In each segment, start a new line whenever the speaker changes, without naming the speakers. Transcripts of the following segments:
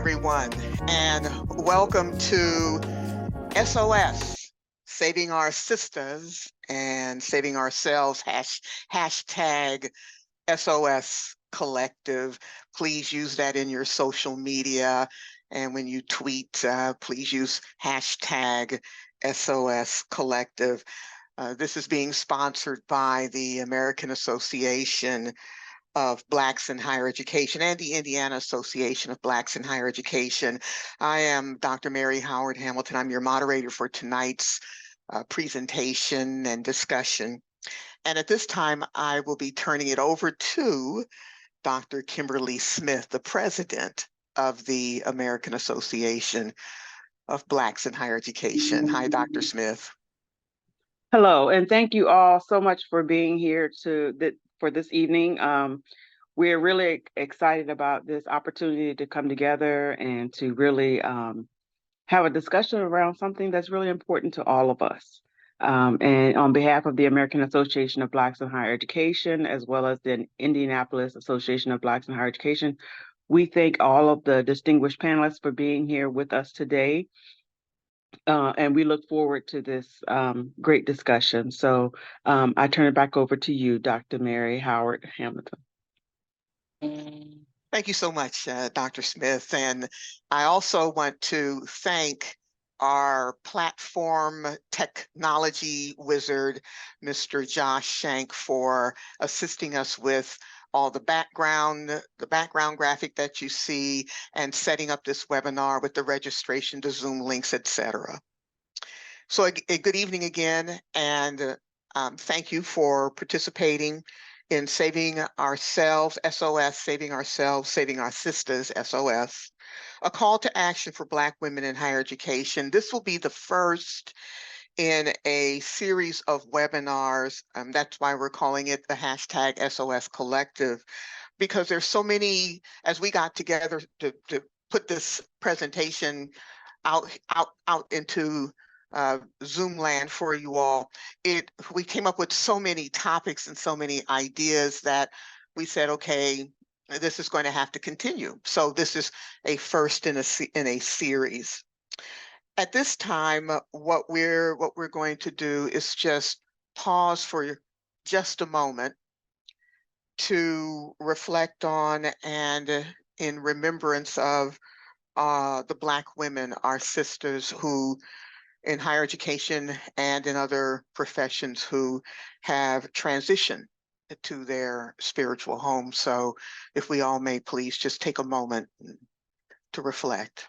everyone, and welcome to SOS, Saving Our Sistas and Saving Ourselves, hashtag SOS Collective. Please use that in your social media, and when you tweet, please use hashtag SOS Collective. This is being sponsored by the American Association of Blacks in Higher Education and the Indiana Association of Blacks in Higher Education. I am Dr. Mary Howard Hamilton. I'm your moderator for tonight's presentation and discussion. And at this time, I will be turning it over to Dr. Kimberly Smith, the president of the American Association of Blacks in Higher Education. Hi, Dr. Smith.
Hello, and thank you all so much for being here for this evening. We're really excited about this opportunity to come together and to really have a discussion around something that's really important to all of us. And on behalf of the American Association of Blacks in Higher Education, as well as the Indianapolis Association of Blacks in Higher Education, we thank all of the distinguished panelists for being here with us today. And we look forward to this great discussion. So I turn it back over to you, Dr. Mary Howard Hamilton.
Thank you so much, Dr. Smith. And I also want to thank our platform technology wizard, Mr. Josh Shank, for assisting us with all the background graphic that you see, and setting up this webinar with the registration to Zoom links, etc. So a good evening again, and thank you for participating in Saving Ourselves, SOS, Saving Ourselves, Saving Our Sistas, SOS, a call to action for Black women in higher education. This will be the first in a series of webinars. That's why we're calling it the hashtag SOS Collective, because there's so many, as we got together to put this presentation out into Zoom land for you all, we came up with so many topics and so many ideas that we said, okay, this is going to have to continue. So this is a first in a series. At this time, what we're going to do is just pause for just a moment to reflect on and in remembrance of the Black women, our sisters who in higher education and in other professions who have transitioned to their spiritual home. So if we all may please just take a moment to reflect.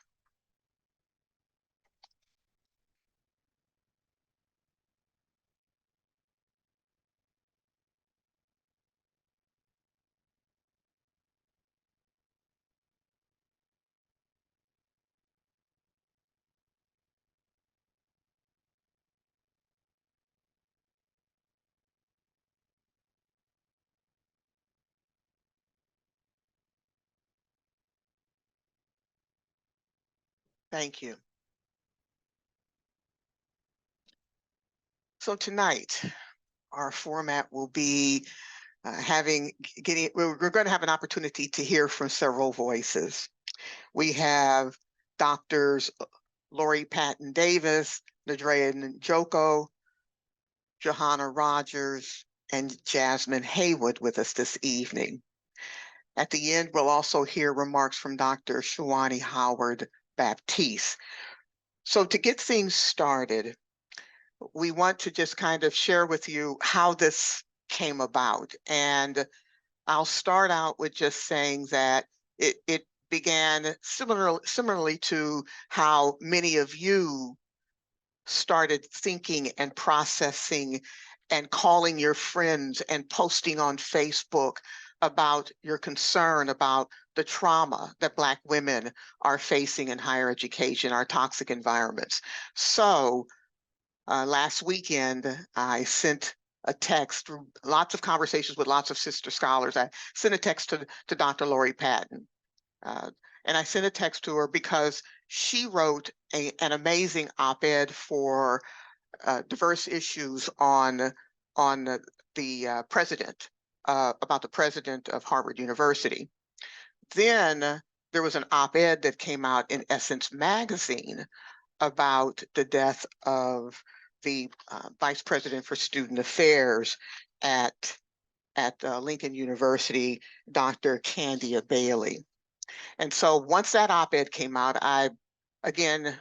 Thank you. So tonight, our format will be we're going to have an opportunity to hear from several voices. We have Doctors Lori Patton Davis, Nadrea Njoko, Johanna Rogers, and Jasmine Haywood with us this evening. At the end, we'll also hear remarks from Dr. Shawani Howard Baptiste. So to get things started, we want to just kind of share with you how this came about. And I'll start out with just saying that it began similarly to how many of you started thinking and processing and calling your friends and posting on Facebook about your concern about the trauma that Black women are facing in higher education, our toxic environments. So last weekend, I sent a text through lots of conversations with lots of sister scholars. I sent a text to Dr. Lori Patton. And I sent a text to her because she wrote an amazing op-ed for diverse issues on the president, about the president of Harvard University. Then there was an op-ed that came out in Essence magazine about the death of the vice president for student affairs at Lincoln University, Dr. Candia Bailey. And so once that op-ed came out, again,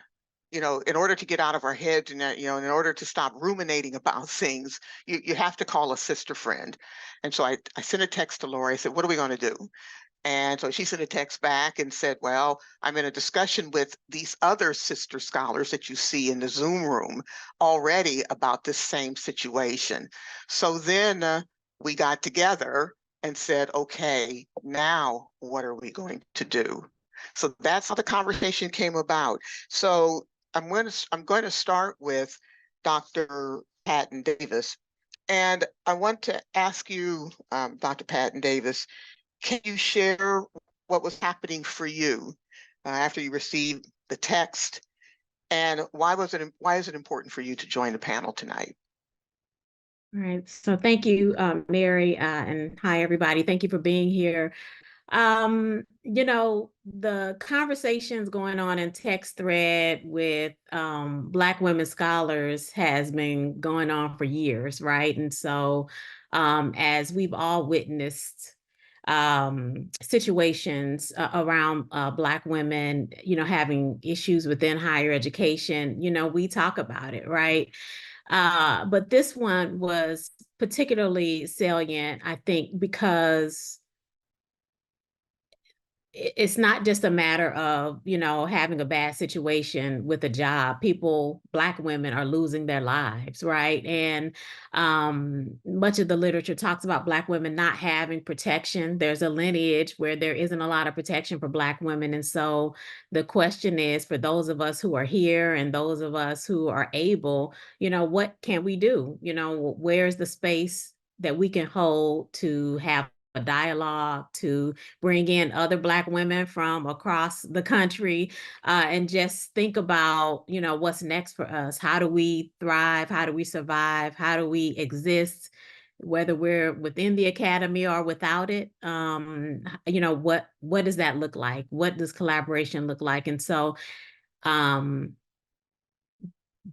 in order to get out of our heads and, in order to stop ruminating about things, you have to call a sister friend. And so I sent a text to Lori. I said, what are we going to do? And so she sent a text back and said, well, I'm in a discussion with these other sister scholars that you see in the Zoom room already about this same situation. So then we got together and said, okay, now what are we going to do? So that's how the conversation came about. So I'm going to start with Dr. Patton Davis. And I want to ask you, Dr. Patton Davis, can you share what was happening for you after you received the text, and why is it important for you to join the panel tonight?
All right. So thank you, Mary, and hi, everybody. Thank you for being here. The conversations going on in text thread with Black women scholars has been going on for years, right? And so as we've all witnessed situations around Black women, having issues within higher education, we talk about it, right? But this one was particularly salient, I think, because it's not just a matter of, having a bad situation with a job. Black women are losing their lives, right? And much of the literature talks about Black women not having protection. There's a lineage where there isn't a lot of protection for Black women. And so the question is, for those of us who are here and those of us who are able, what can we do? Where's the space that we can hold to have a dialogue, to bring in other Black women from across the country, and just think about, what's next for us. How do we thrive? How do we survive? How do we exist, whether we're within the academy or without it? What does that look like? What does collaboration look like? And so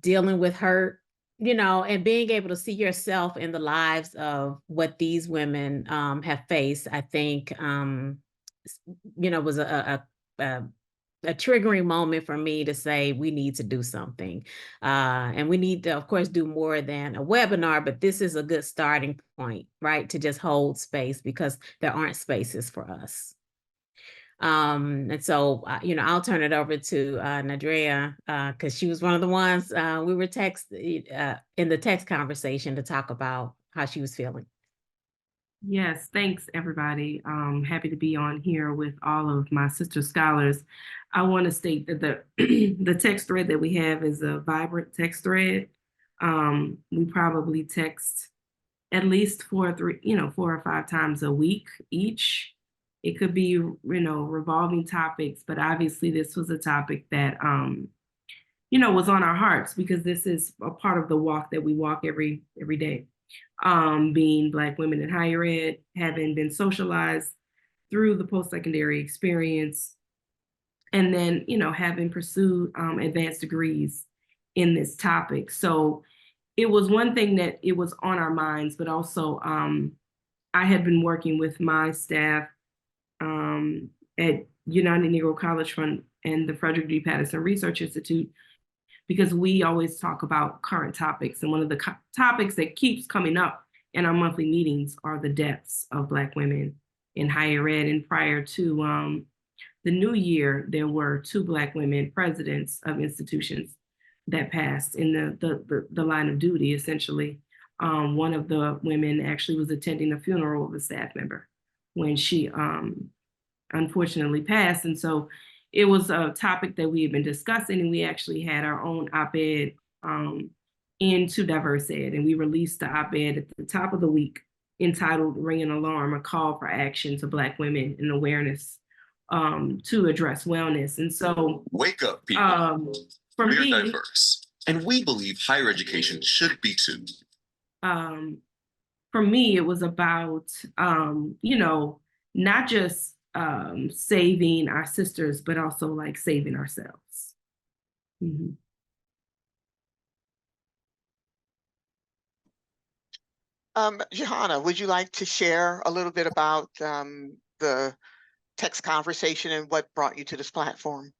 dealing with hurt, and being able to see yourself in the lives of what these women have faced, I think, was a triggering moment for me to say, we need to do something. And we need to, of course, do more than a webinar, but this is a good starting point, right? To just hold space, because there aren't spaces for us. And so, I'll turn it over to Nadrea, because she was one of the ones we were in the text conversation to talk about how she was feeling.
Yes, thanks everybody. Happy to be on here with all of my sister scholars. I want to state that the text thread that we have is a vibrant text thread. We probably text at least 4 or 5 times a week each. It could be, revolving topics, but obviously this was a topic that, was on our hearts, because this is a part of the walk that we walk every day. Being Black women in higher ed, having been socialized through the post-secondary experience, and then, having pursued advanced degrees in this topic. So it was one thing that it was on our minds, but also I had been working with my staff at United Negro College Fund and the Frederick D. Patterson Research Institute, because we always talk about current topics. And one of the topics that keeps coming up in our monthly meetings are the deaths of Black women in higher ed. And prior to the new year, there were 2 Black women presidents of institutions that passed in the line of duty, essentially. One of the women actually was attending the funeral of a staff member when she unfortunately passed. And so it was a topic that we had been discussing, and we actually had our own op-ed into Diverse Ed, and we released the op-ed at the top of the week entitled Ring an Alarm, a call for action to Black women and awareness to address wellness. And so
wake up, people.
For
We're
me,
diverse, and we believe higher education should be too.
For me, it was about, not just saving our sisters, but also like saving ourselves. Mm-hmm.
Johanna, would you like to share a little bit about the text conversation and what brought you to this platform?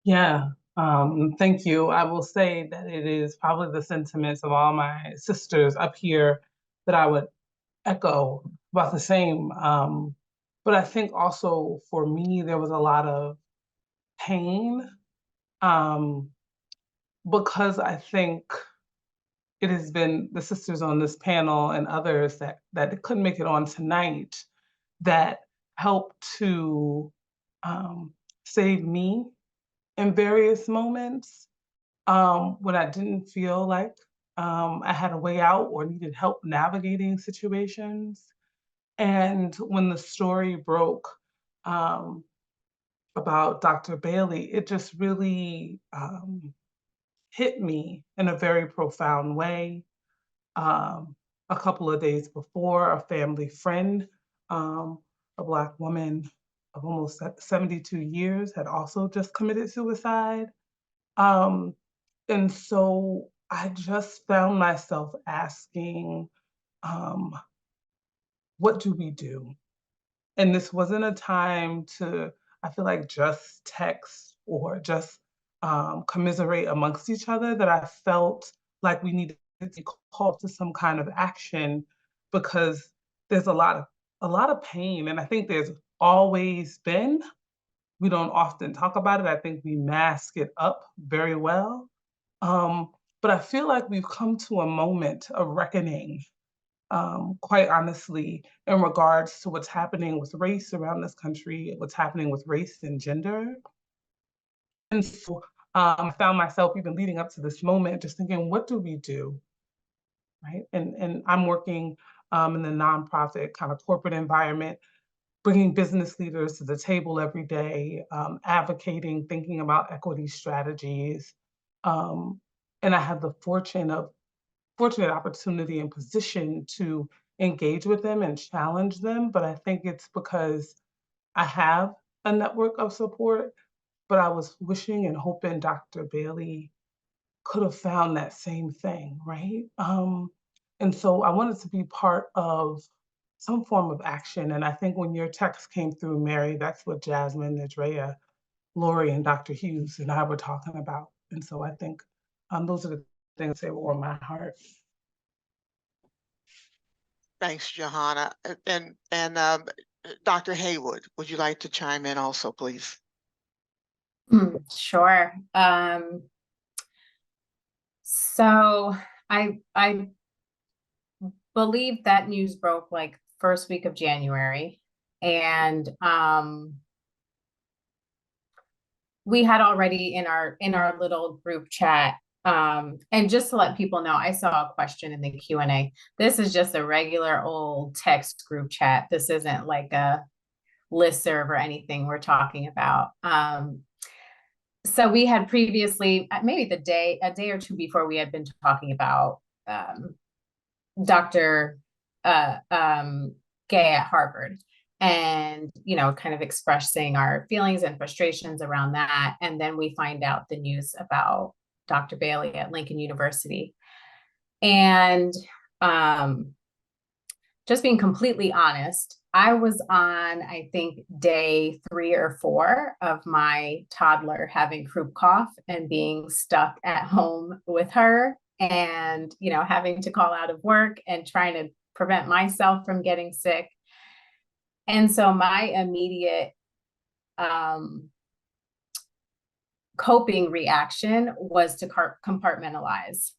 Yeah, thank you. I will say that it is probably the sentiments of all my sisters up here that I would echo about the same. But I think also for me, there was a lot of pain because I think it has been the sisters on this panel and others that couldn't make it on tonight that helped to save me in various moments when I didn't feel like I had a way out or needed help navigating situations. And when the story broke about Dr. Bailey, it just really hit me in a very profound way. A couple of days before, a family friend, a Black woman of almost 72 years, had also just committed suicide. Um, and so I just found myself asking, um, what do we do? And this wasn't a time to, I feel like, just text or just commiserate amongst each other, that I felt like we needed to call to some kind of action because there's a lot of pain. And I think there's always been. We don't often talk about it. I think we mask it up very well. Um, but I feel like we've come to a moment of reckoning, quite honestly, in regards to what's happening with race around this country, what's happening with race and gender. And so I found myself even leading up to this moment, just thinking, what do we do? Right. And I'm working in the nonprofit kind of corporate environment, bringing business leaders to the table every day, advocating, thinking about equity strategies. Um, and I have the fortunate opportunity and position to engage with them and challenge them. But I think it's because I have a network of support, but I was wishing and hoping Dr. Bailey could have found that same thing, right? And so I wanted to be part of some form of action. And I think when your text came through, Mary, that's what Jasmine, Nadrea, Lori, and Dr. Hughes and I were talking about. And so I think those are the things that were on my heart.
Thanks, Johanna. And Dr. Haywood, would you like to chime in also, please?
Sure. So I believe that news broke like first week of January, and we had already in our little group chat. And just to let people know, I saw a question in the Q&A. This is just a regular old text group chat. This isn't like a listserv or anything we're talking about. So we had previously, maybe a day or two before, we had been talking about Dr. Gay at Harvard, and kind of expressing our feelings and frustrations around that. And then we find out the news about Dr. Bailey at Lincoln University. And just being completely honest, I was on, I think, day 3 or 4 of my toddler having croup cough and being stuck at home with her, and having to call out of work and trying to prevent myself from getting sick. And so my immediate coping reaction was to compartmentalize,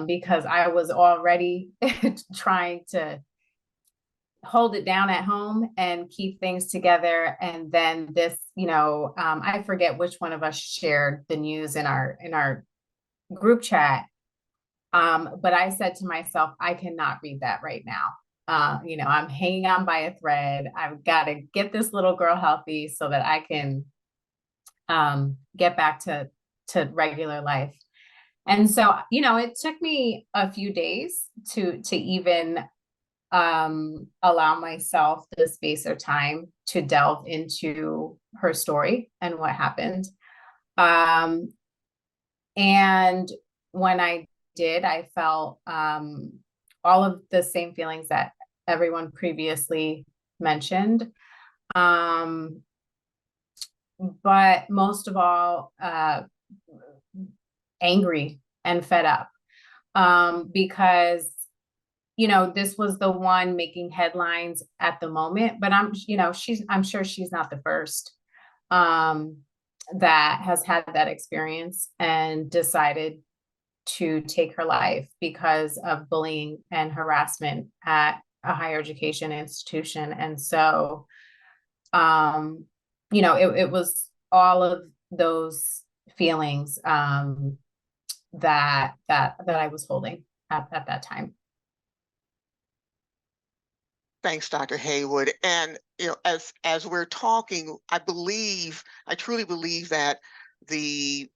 because I was already trying to hold it down at home and keep things together. And then this, I forget which one of us shared the news in our group chat. But I said to myself, I cannot read that right now. I'm hanging on by a thread. I've got to get this little girl healthy so that I can get back to regular life. And so, it took me a few days to even allow myself the space or time to delve into her story and what happened. And when I did, I felt all of the same feelings that everyone previously mentioned. But most of all, angry and fed up, because, this was the one making headlines at the moment, but I'm sure she's not the first that has had that experience and decided to take her life because of bullying and harassment at a higher education institution. And so, it was all of those feelings that I was holding at that time.
Thanks, Dr. Haywood. And as we're talking, I truly believe that the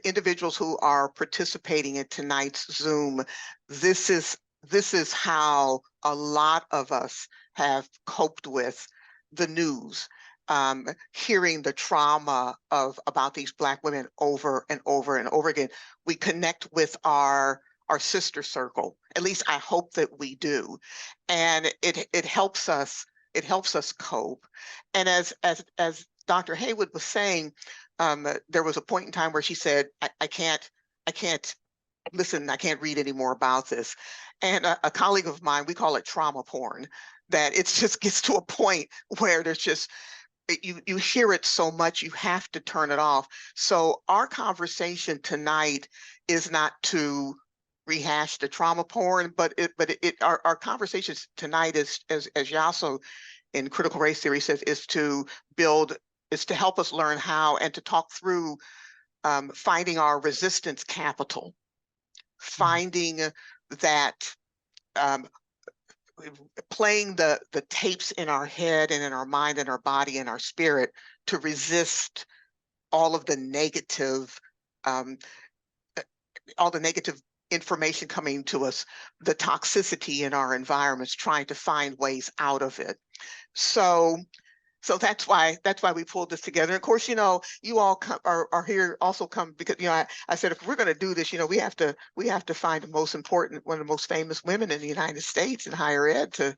individuals who are participating in tonight's Zoom, this is how a lot of us have coped with the news, hearing the trauma about these Black women over and over and over again. We connect with our sister circle. At least I hope that we do, and it helps us cope. And as Dr. Haywood was saying, there was a point in time where she said, I can't listen, I can't read any more about this. And a colleague of mine, we call it trauma porn, that it just gets to a point where there's just, you hear it so much, you have to turn it off. So our conversation tonight is not to rehash the trauma porn, but our conversation tonight is, as Yasso in critical race theory says, is to help us learn how and to talk through finding our resistance capital, finding that, playing the tapes in our head and in our mind and our body and our spirit to resist all of the negative, information coming to us, the toxicity in our environments, trying to find ways out of it. So that's why we pulled this together. And of course, you all are here also come because, I said, if we're going to do this, we have to find the most important, one of the most famous women in the United States in higher ed to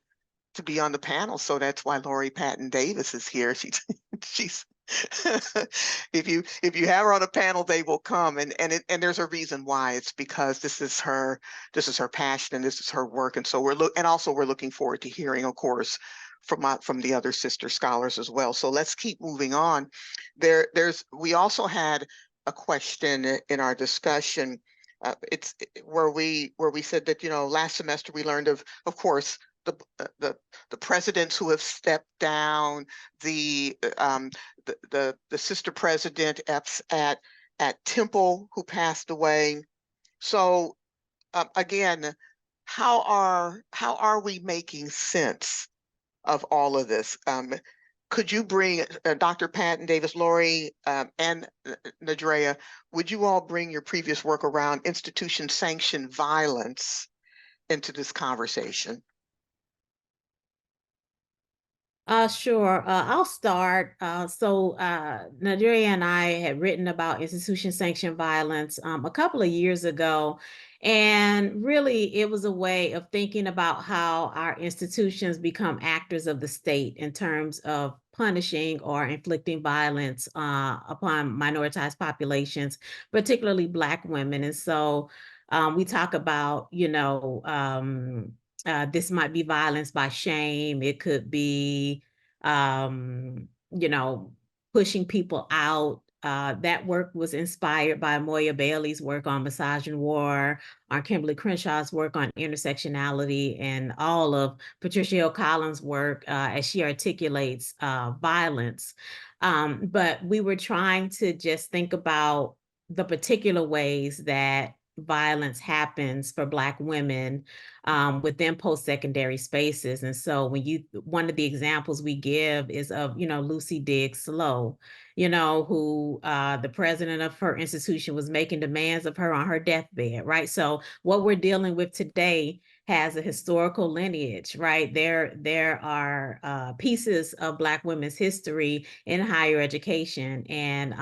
be on the panel. So that's why Lori Patton Davis is here. She's if you have her on a panel, they will come, and there's a reason why. It's because this is her passion and this is her work, and so we're looking forward to hearing, of course, from the other sister scholars as well. So let's keep moving on. We also had a question in our discussion. It's where we said that last semester we learned of course the presidents who have stepped down, the sister president at Temple who passed away. So again, how are we making sense of all of this? Could you bring Dr. Patton Davis, Lori, and Nadrea, would you all bring your previous work around institution-sanctioned violence into this conversation?
Sure. I'll start. Nadria and I had written about institution-sanctioned violence a couple of years ago. And really, it was a way of thinking about how our institutions become actors of the state in terms of punishing or inflicting violence upon minoritized populations, particularly Black women. And so we talk about, this might be violence by shame. It could be, pushing people out. That work was inspired by Moya Bailey's work on misogyny war, on Kimberly Crenshaw's work on intersectionality, and all of Patricia Hill Collins' work as she articulates violence. But we were trying to just think about the particular ways that violence happens for Black women within post-secondary spaces. And so one of the examples we give is of, Lucy Diggs Slow, who the president of her institution was making demands of her on her deathbed, right? So what we're dealing with today has a historical lineage, right? There are pieces of Black women's history in higher education, and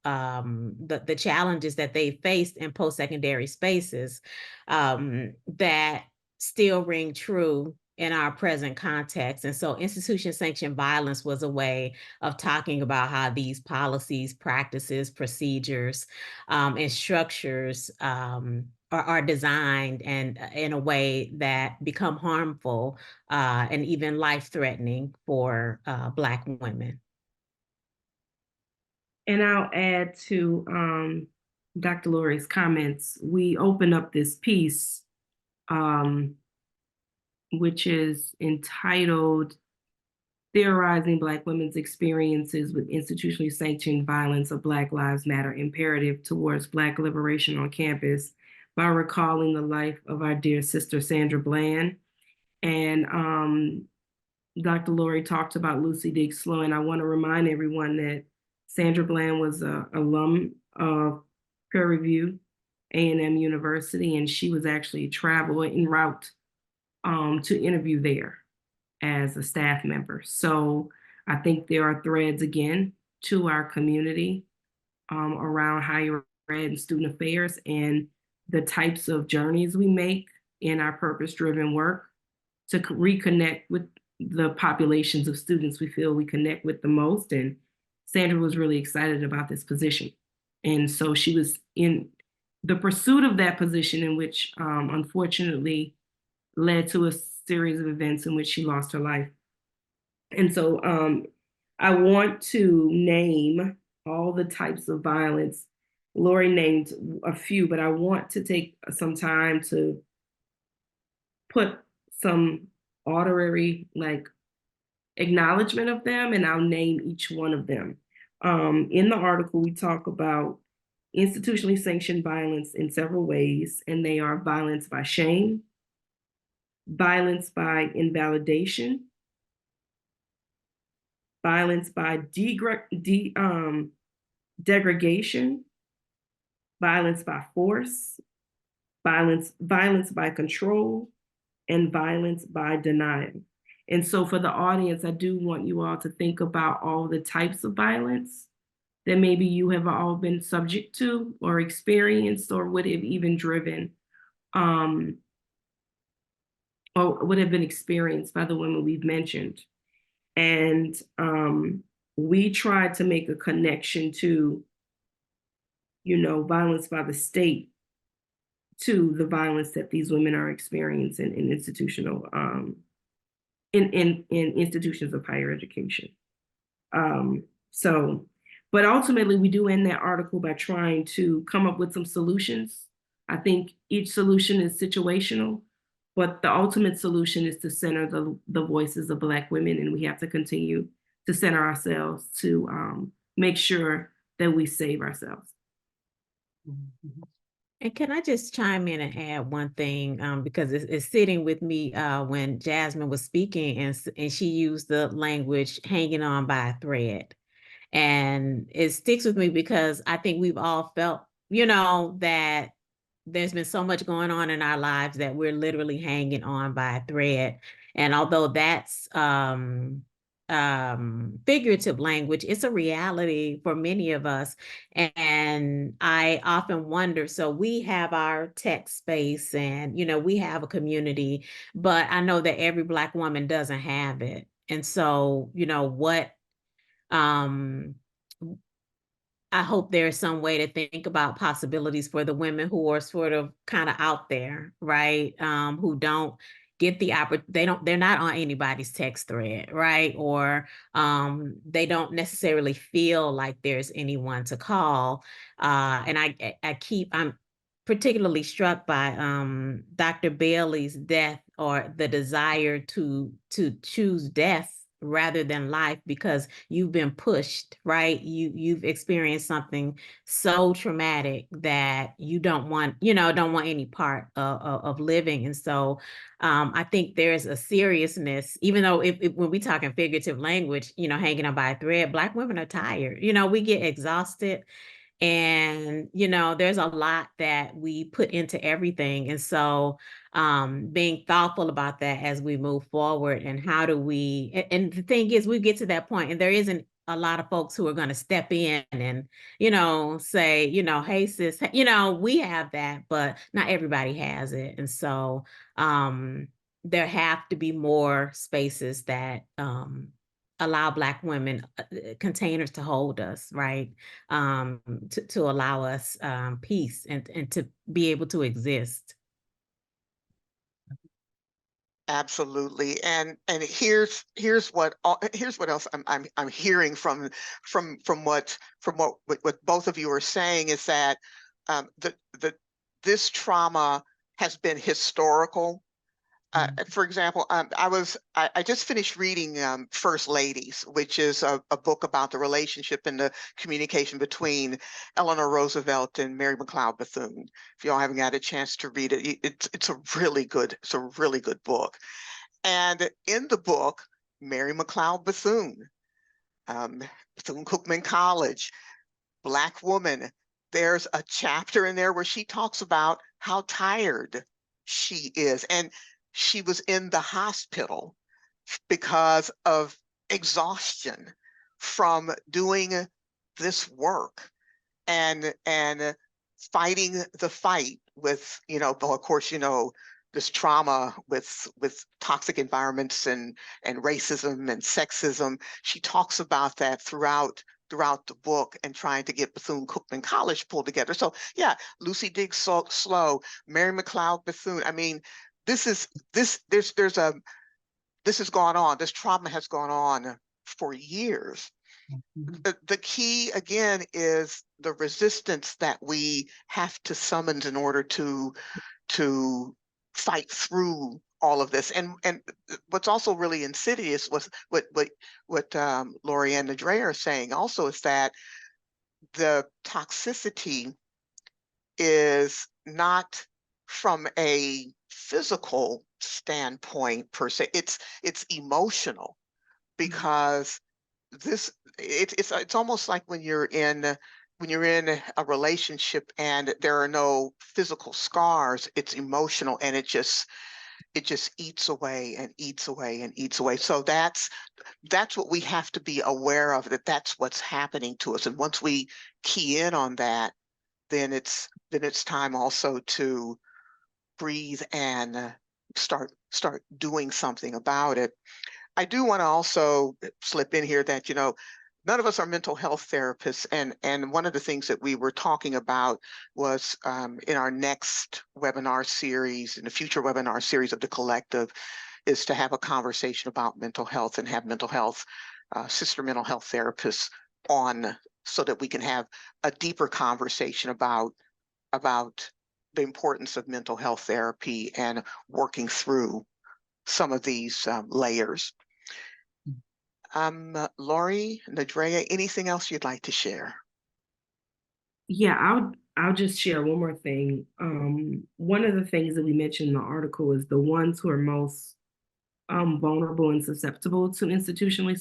the challenges that they faced in post-secondary spaces that still ring true in our present context. And so institution sanctioned violence was a way of talking about how these policies, practices, procedures, and structures are designed and in a way that become harmful and even life-threatening for Black women.
And I'll add to Dr. Lori's comments. We open up this piece, which is entitled Theorizing Black Women's Experiences with Institutionally Sanctioned Violence of Black Lives Matter Imperative Towards Black Liberation on Campus, by recalling the life of our dear sister, Sandra Bland. And Dr. Lori talked about Lucy Diggs Sloan. I want to remind everyone that Sandra Bland was an alum of Peer Review, A&M University, and she was actually traveling en route to interview there as a staff member. So I think there are threads, again, to our community around higher ed and student affairs, and the types of journeys we make in our purpose-driven work to reconnect with the populations of students we feel we connect with the most. And Sandra was really excited about this position. And so she was in the pursuit of that position, in which unfortunately led to a series of events in which she lost her life. And so I want to name all the types of violence. Lori named a few, but I want to take some time to put some honorary acknowledgement of them, and I'll name each one of them. In the article, we talk about institutionally sanctioned violence in several ways, and they are violence by shame, violence by invalidation, violence by degradation, violence by force, violence by control, and violence by denial. And so for the audience, I do want you all to think about all the types of violence that maybe you have all been subject to or experienced, or would have even driven or would have been experienced by the women we've mentioned. And we tried to make a connection to, violence by the state, to the violence that these women are experiencing in institutional, in institutions of higher education. But ultimately, we do end that article by trying to come up with some solutions. I think each solution is situational, but the ultimate solution is to center the voices of Black women, and we have to continue to center ourselves to make sure that we save ourselves.
And can I just chime in and add one thing, because it's sitting with me when Jasmine was speaking, and she used the language hanging on by a thread. And it sticks with me because I think we've all felt, that there's been so much going on in our lives that we're literally hanging on by a thread. And although that's figurative language, it's a reality for many of us. And I often wonder, so we have our tech space and, we have a community, but I know that every Black woman doesn't have it. And so, what I hope there's some way to think about possibilities for the women who are sort of kind of out there, right? Who don't get the they're not on anybody's text thread, right? Or they don't necessarily feel like there's anyone to call. And I'm particularly struck by Dr. Bailey's death, or the desire to choose death rather than life, because you've been pushed, right? You've experienced something so traumatic that you don't want any part of living. And so I think there's a seriousness, even though when we talk in figurative language, hanging on by a thread, Black women are tired. We get exhausted. And, you know, there's a lot that we put into everything. And so being thoughtful about that as we move forward, and how do we, and the thing is, we get to that point and there isn't a lot of folks who are going to step in and, you know, say, you know, hey sis, you know, we have that, but not everybody has it. And so there have to be more spaces that allow Black women containers to hold us, right? To allow us peace and to be able to exist.
Absolutely. And here's what else I'm hearing from what both of you are saying is that the this trauma has been historical. For example, I just finished reading First Ladies, which is a book about the relationship and the communication between Eleanor Roosevelt and Mary McLeod Bethune. If y'all haven't had a chance to read it, it's a really good book. And in the book, Mary McLeod Bethune, Bethune-Cookman College, Black woman, there's a chapter in there where she talks about how tired she is. And she was in the hospital because of exhaustion from doing this work and fighting the fight with, you know, of course, you know, this trauma with toxic environments and racism and sexism. She talks about that throughout the book and trying to get Bethune-Cookman College pulled together. So yeah, Lucy Diggs Slow, Mary McLeod Bethune. I mean, this has gone on. This trauma has gone on for years. The key again is the resistance that we have to summon in order to fight through all of this. And what's also really insidious was what Lori and Nadrea are saying also is that the toxicity is not from a physical standpoint per se. It's emotional, because it's almost like when you're in a relationship and there are no physical scars. It's emotional, and it just eats away and eats away and eats away. So that's what we have to be aware of, that's what's happening to us. And once we key in on that, then it's time also to breathe and start doing something about it. I do want to also slip in here that, you know, none of us are mental health therapists. And one of the things that we were talking about was in our next webinar series, in the future webinar series of the collective, is to have a conversation about mental health and have mental health, sister mental health therapists on, so that we can have a deeper conversation about the importance of mental health therapy and working through some of these layers. Lori, Nadrea, anything else you'd like to share?
Yeah, I'll just share one more thing. One of the things that we mentioned in the article is the ones who are most vulnerable and susceptible to institutionally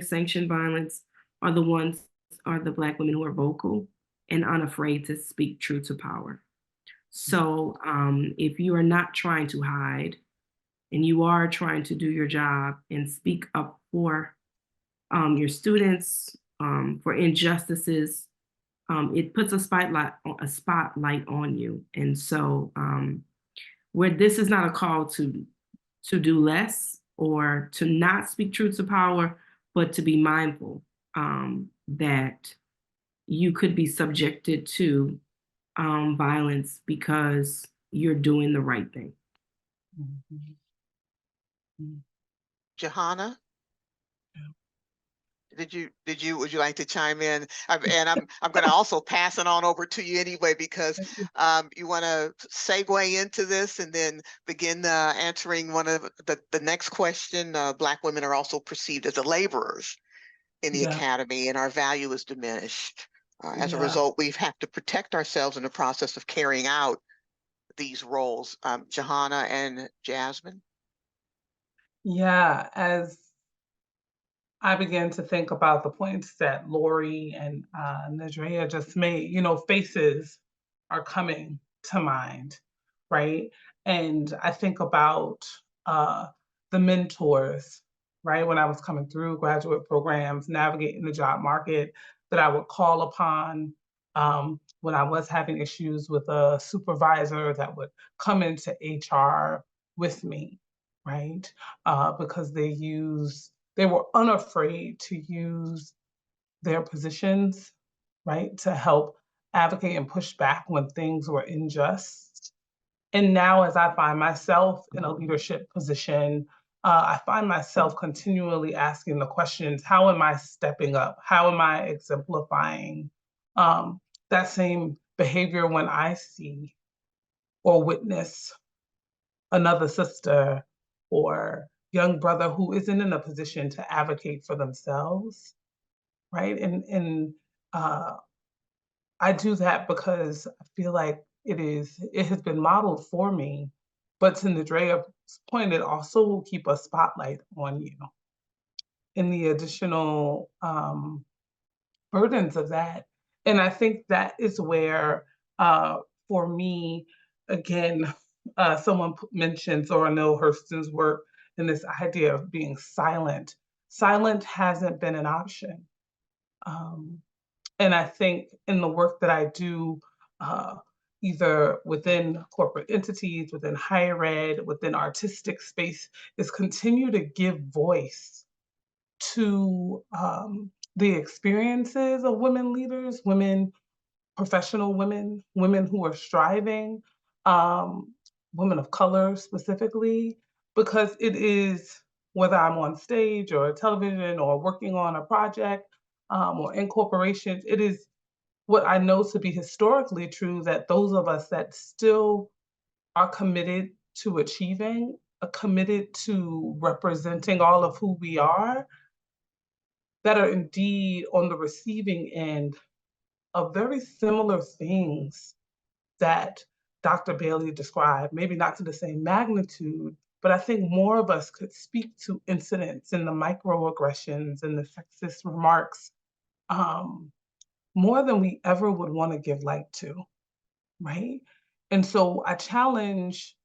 sanctioned violence are the Black women who are vocal and unafraid to speak truth to power. So if you are not trying to hide and you are trying to do your job and speak up for your students, for injustices, it puts a spotlight on you. And so where this is not a call to do less or to not speak truth to power, but to be mindful that you could be subjected to violence because you're doing the right thing.
Johanna? Would you like to chime in? And I'm going to also pass it on over to you anyway, because you want to segue into this and then begin answering one of the next question. Black women are also perceived as the laborers in the academy, and our value is diminished. As a result, we have to protect ourselves in the process of carrying out these roles. Johanna and Jasmine?
Yeah, as I began to think about the points that Lori and Nadrea just made. You know, faces are coming to mind, right? And I think about uh, the mentors, right? When I was coming through graduate programs, navigating the job market, that I would call upon when I was having issues with a supervisor that would come into HR with me, right? Because they were unafraid to use their positions, right, to help advocate and push back when things were unjust. And now, as I find myself in a leadership position, I find myself continually asking the questions: how am I stepping up? How am I exemplifying um, that same behavior when I see or witness another sister or young brother who isn't in a position to advocate for themselves, right? And uh, I do that because I feel like it has been modeled for me. But to Nadrea's point, it also will keep a spotlight on you and the additional burdens of that. And I think that is where, uh, for me, again, someone mentions Orano Hurston's work and this idea of being silent. Silent hasn't been an option. Um, and I think in the work that I do, uh, either within corporate entities, within higher ed, within artistic space, is continue to give voice to the experiences of women leaders, women, professional women, women who are striving, um, women of color specifically, because it is, whether I'm on stage or television or working on a project or in corporations, it is what I know to be historically true, that those of us that still are committed to achieving, are committed to representing all of who we are, that are indeed on the receiving end of very similar things that Dr. Bailey described, maybe not to the same magnitude, but I think more of us could speak to incidents and the microaggressions and the sexist remarks um, more than we ever would want to give light to, right? And so I challenge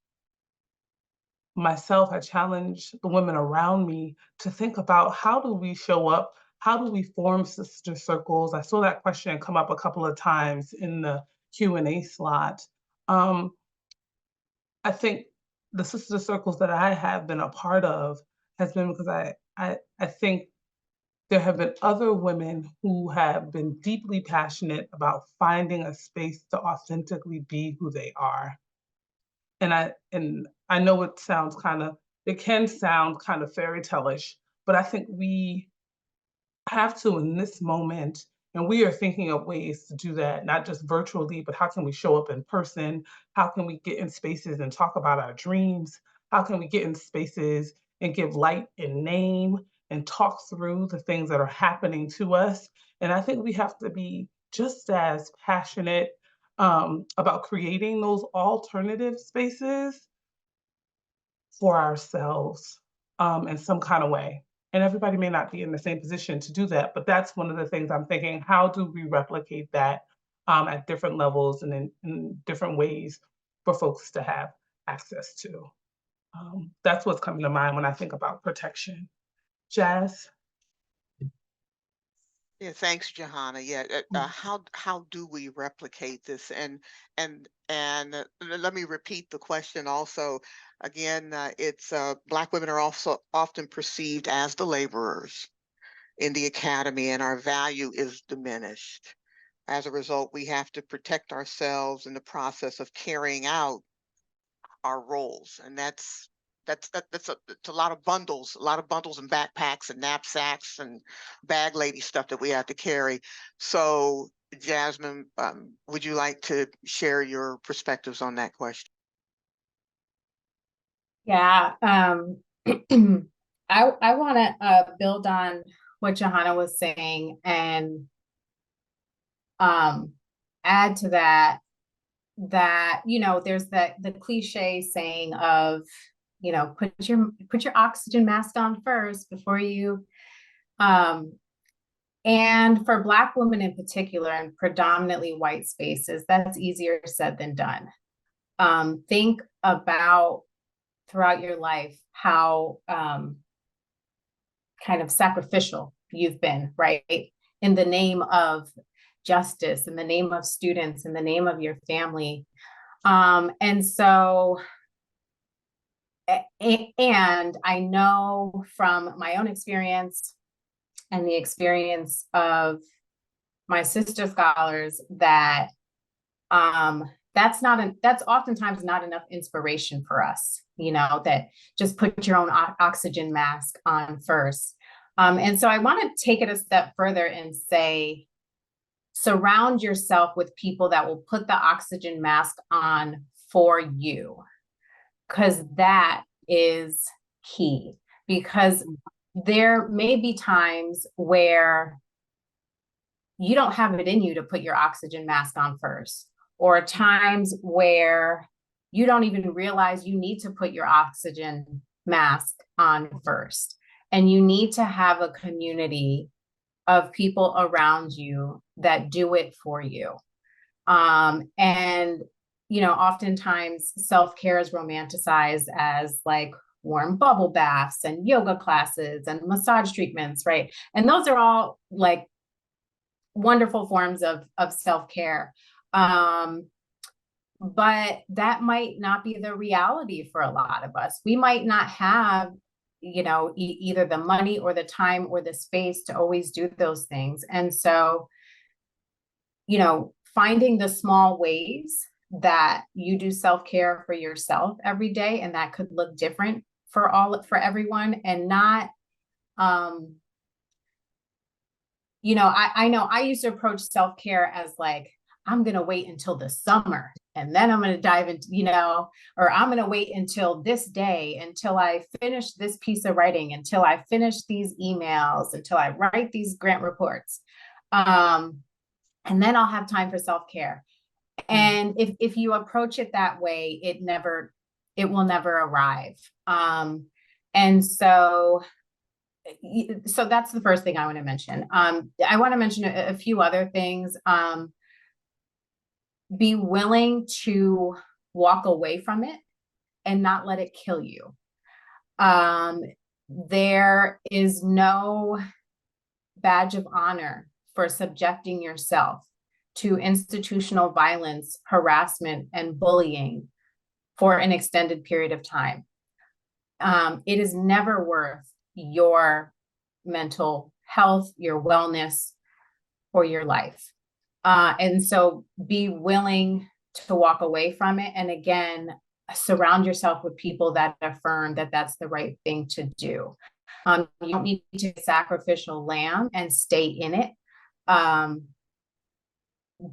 myself, I challenge the women around me to think about, how do we show up? How do we form sister circles? I saw that question come up a couple of times in the Q&A slot. Um, I think the sister circles that I have been a part of has been because I think there have been other women who have been deeply passionate about finding a space to authentically be who they are. And I know it can sound kind of fairy tale-ish, but I think we have to in this moment, and we are thinking of ways to do that, not just virtually, but how can we show up in person? How can we get in spaces and talk about our dreams? How can we get in spaces and give light and name and talk through the things that are happening to us? And I think we have to be just as passionate about creating those alternative spaces for ourselves in some kind of way. And everybody may not be in the same position to do that, but that's one of the things I'm thinking: how do we replicate that at different levels and in different ways for folks to have access to? That's what's coming to mind when I think about protection. Jazz?
Yeah, thanks, Johanna. Yeah, how do we replicate this? And let me repeat the question also. Again, it's Black women are also often perceived as the laborers in the academy, and our value is diminished. As a result, we have to protect ourselves in the process of carrying out our roles, and that's a lot of bundles, and backpacks and knapsacks and bag lady stuff that we have to carry. So, Jasmine, would you like to share your perspectives on that question?
Yeah, I want to build on what Johanna was saying and add to that, there's the cliche saying of, put your oxygen mask on first before you And for Black women in particular, and predominantly white spaces, that's easier said than done. Think about throughout your life how kind of sacrificial you've been, right? In the name of justice, in the name of students, in the name of your family. And so, and I know from my own experience and the experience of my sister scholars that that's oftentimes not enough inspiration for us, you know, that just put your own oxygen mask on first. And so I want to take it a step further and say, surround yourself with people that will put the oxygen mask on for you, because that is key. Because there may be times where you don't have it in you to put your oxygen mask on first, or times where you don't even realize you need to put your oxygen mask on first. And you need to have a community of people around you that do it for you. And, you know, oftentimes self-care is romanticized as like warm bubble baths and yoga classes and massage treatments, right? And those are all like wonderful forms of self-care. But that might not be the reality for a lot of us. We might not have, you know, either the money or the time or the space to always do those things. And so, you know, finding the small ways that you do self-care for yourself every day, and that could look different for everyone, and not, you know, I know I used to approach self-care as like, I'm going to wait until the summer and then I'm going to dive into, you know, or I'm going to wait until this day, until I finish this piece of writing, until I finish these able until I write these grant reports. And then I'll have time for self-care. And if you approach it that way, it will never arrive. And so that's the first thing I want to mention. I want to mention a few other things. Be willing to walk away from it and not let it kill you. There is no badge of honor for subjecting yourself to institutional violence, harassment, and bullying for an extended period of time. It is never worth your mental health, your wellness, or your life. And so be willing to walk away from it. And again, surround yourself with people that affirm that that's the right thing to do. You don't need to be a sacrificial lamb and stay in it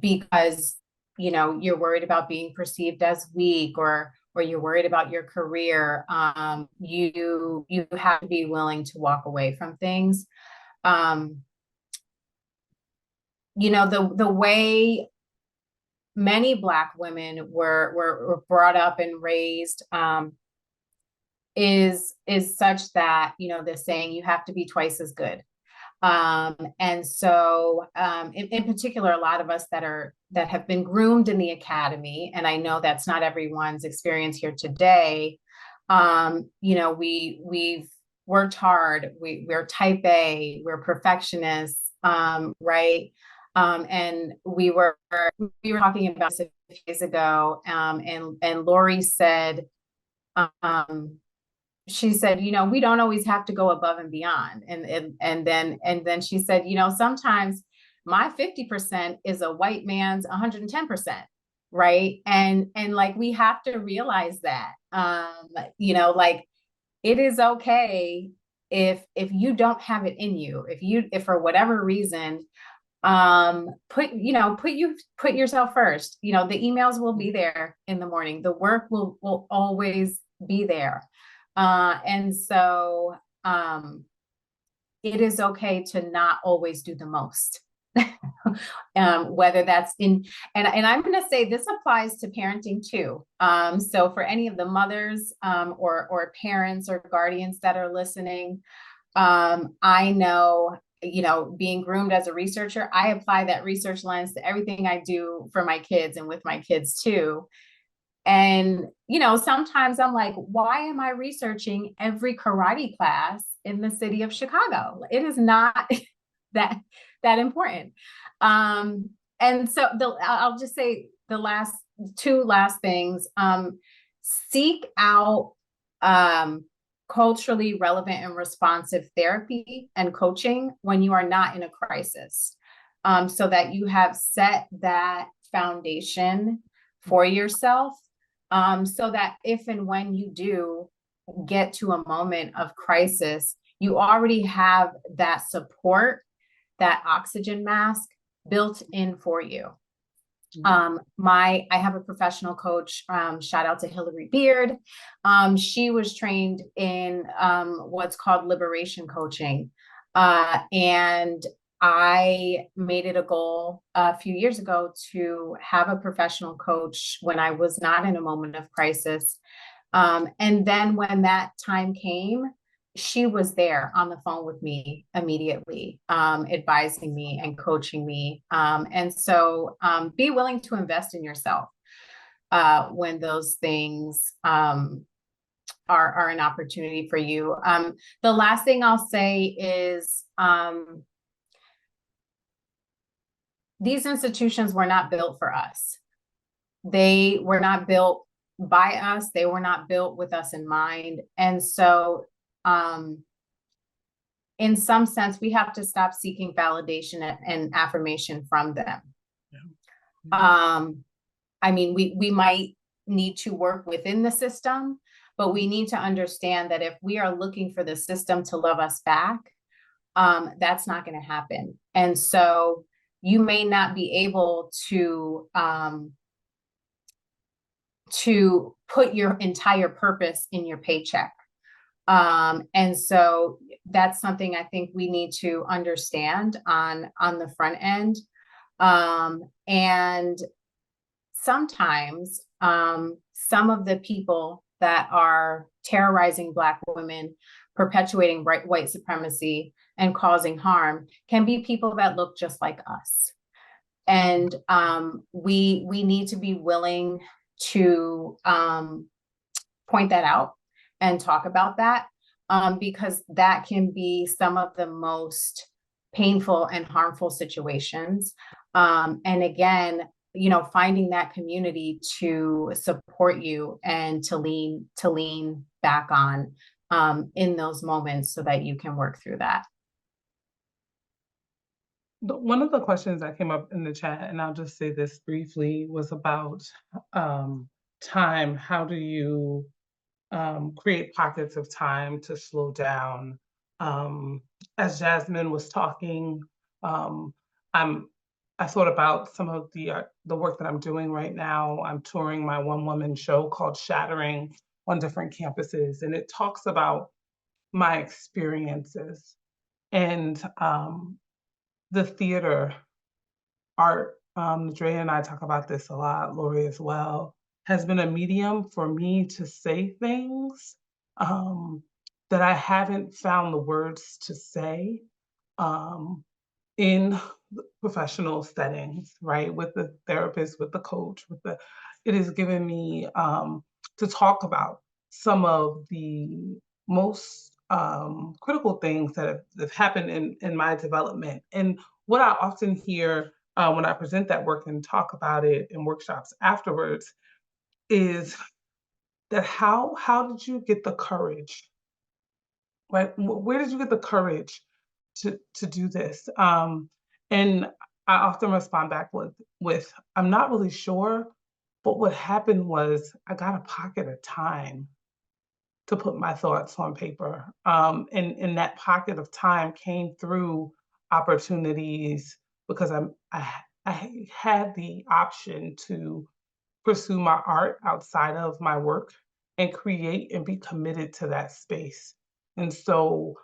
because, you know, you're worried about being perceived as weak, or you're worried about your career. You have to be willing to walk away from things. You know, the way many Black women were brought up and raised is such that, you know, they're saying you have to be twice as good. And so in particular, a lot of us that have been groomed in the academy, and I know that's not everyone's experience here today, you know, we've worked hard, we're type A, we're perfectionists, right? And we were talking about this a few days ago, and Lori said, she said, you know, we don't always have to go above and beyond. And then she said, you know, sometimes my 50% is a white man's 110%, right? And like, we have to realize that, you know, like, it is okay if you don't have it in you, if for whatever reason, put yourself first. You know, the emails will be there in the morning. The work will always be there. And so it is okay to not always do the most. Whether that's and I'm going to say this applies to parenting too. So for any of the mothers or parents or guardians that are listening, I know, you know, being groomed as a researcher, I apply that research lens to everything I do for my kids and with my kids too. And, you know, sometimes I'm like, why am I researching every karate class in the city of Chicago? It is not that important. And so I'll just say the two last things. Seek out culturally relevant and responsive therapy and coaching when you are not in a crisis, so that you have set that foundation for yourself, so that if and when you do get to a moment of crisis, you already have that support, that oxygen mask built in for you. I have a professional coach, shout out to Hillary Beard. She was trained in what's called liberation coaching. And I made it a goal a few years ago to have a professional coach when I was not in a moment of crisis. And then when that time came, she was there on the phone with me immediately, advising me and coaching me. And so be willing to invest in yourself when those things are an opportunity for you. The last thing I'll say is these institutions were not built for us. They were not built by us. They were not built with us in mind. And so in some sense, we have to stop seeking validation and affirmation from them. Yeah. I mean, we might need to work within the system, but we need to understand that if we are looking for the system to love us back, that's not going to happen. And so you may not be able to put your entire purpose in your paycheck. And so that's something I think we need to understand on the front end. And sometimes some of the people that are terrorizing Black women, perpetuating white supremacy and causing harm can be people that look just like us. And we need to be willing to point that out and talk about that, because that can be some of the most painful and harmful situations. And again, you know, finding that community to support you and to lean back on in those moments so that you can work through that.
One of the questions that came up in the chat, and I'll just say this briefly, was about time. How do you create pockets of time to slow down? As Jasmine was talking, I thought about some of the work that I'm doing right now. I'm touring my one-woman show called Shattering on different campuses, and it talks about my experiences and the theater art. Dre and I talk about this a lot, Lori as well, has been a medium for me to say things that I haven't found the words to say in professional settings, right? With the therapist, with the coach, it has given me to talk about some of the most critical things that have happened in my development. And what I often hear when I present that work and talk about it in workshops afterwards is that how did you get the courage, right? Where did you get the courage to do this? And I often respond back with I'm not really sure, but what happened was I got a pocket of time to put my thoughts on paper. And that pocket of time came through opportunities because I had the option to pursue my art outside of my work and create and be committed to that space. And so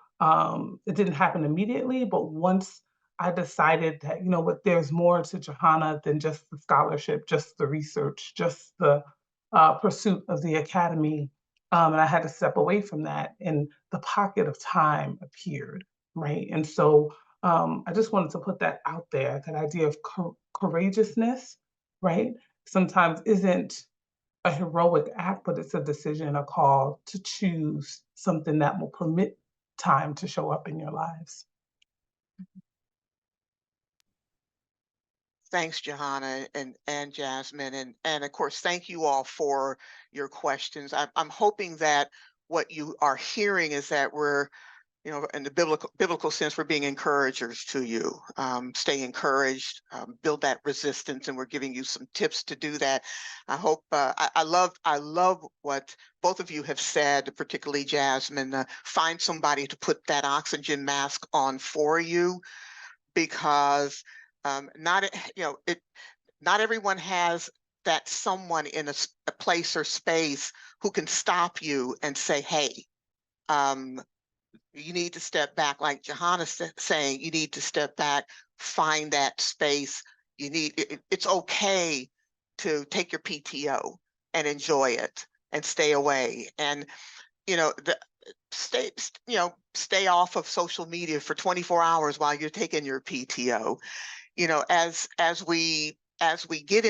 it didn't happen immediately, but once I decided that, you know what, there's more to Johanna than just the scholarship, just the research, just the pursuit of the academy. And I had to step away from that, and the pocket of time appeared, right? And so I just wanted to put that out there, that idea of courageousness, right? Sometimes isn't a heroic act, but it's a decision, a call to choose something that will permit time to show up in your lives.
Thanks, Johanna and Jasmine, and of course, thank you all for your questions. I'm hoping that what you are hearing is that we're, you know, in the biblical sense, we're being encouragers to you. Stay encouraged, build that resistance, and we're giving you some tips to do that. I hope I love what both of you have said, particularly Jasmine. Find somebody to put that oxygen mask on for you, because not you know it not everyone has that someone in a place or space who can stop you and say, hey, um, you need to step back, like Johanna saying, you need to step back, find that space. It's okay to take your PTO and enjoy it and stay away. And, you know, stay off of social media for 24 hours while you're taking your PTO. You know, as we get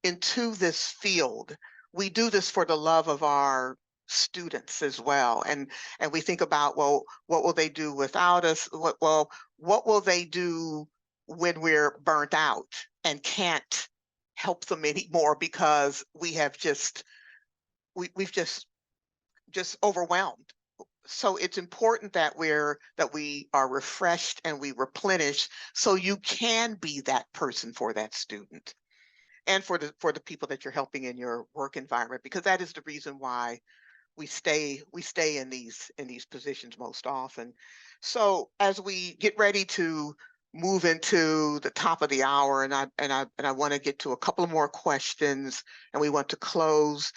into this field, we do this for the love of our students as well. And we think about, well, what will they do without us? What will they do when we're burnt out and can't help them anymore because we've just overwhelmed. So it's important that we are refreshed and we replenish, so you can be that person for that student and for the people that you're helping in your work environment, because that is the reason why we stay in these positions most often. So as we get ready to move into the top of the hour, and I want to get to a couple of more questions, and we want to close.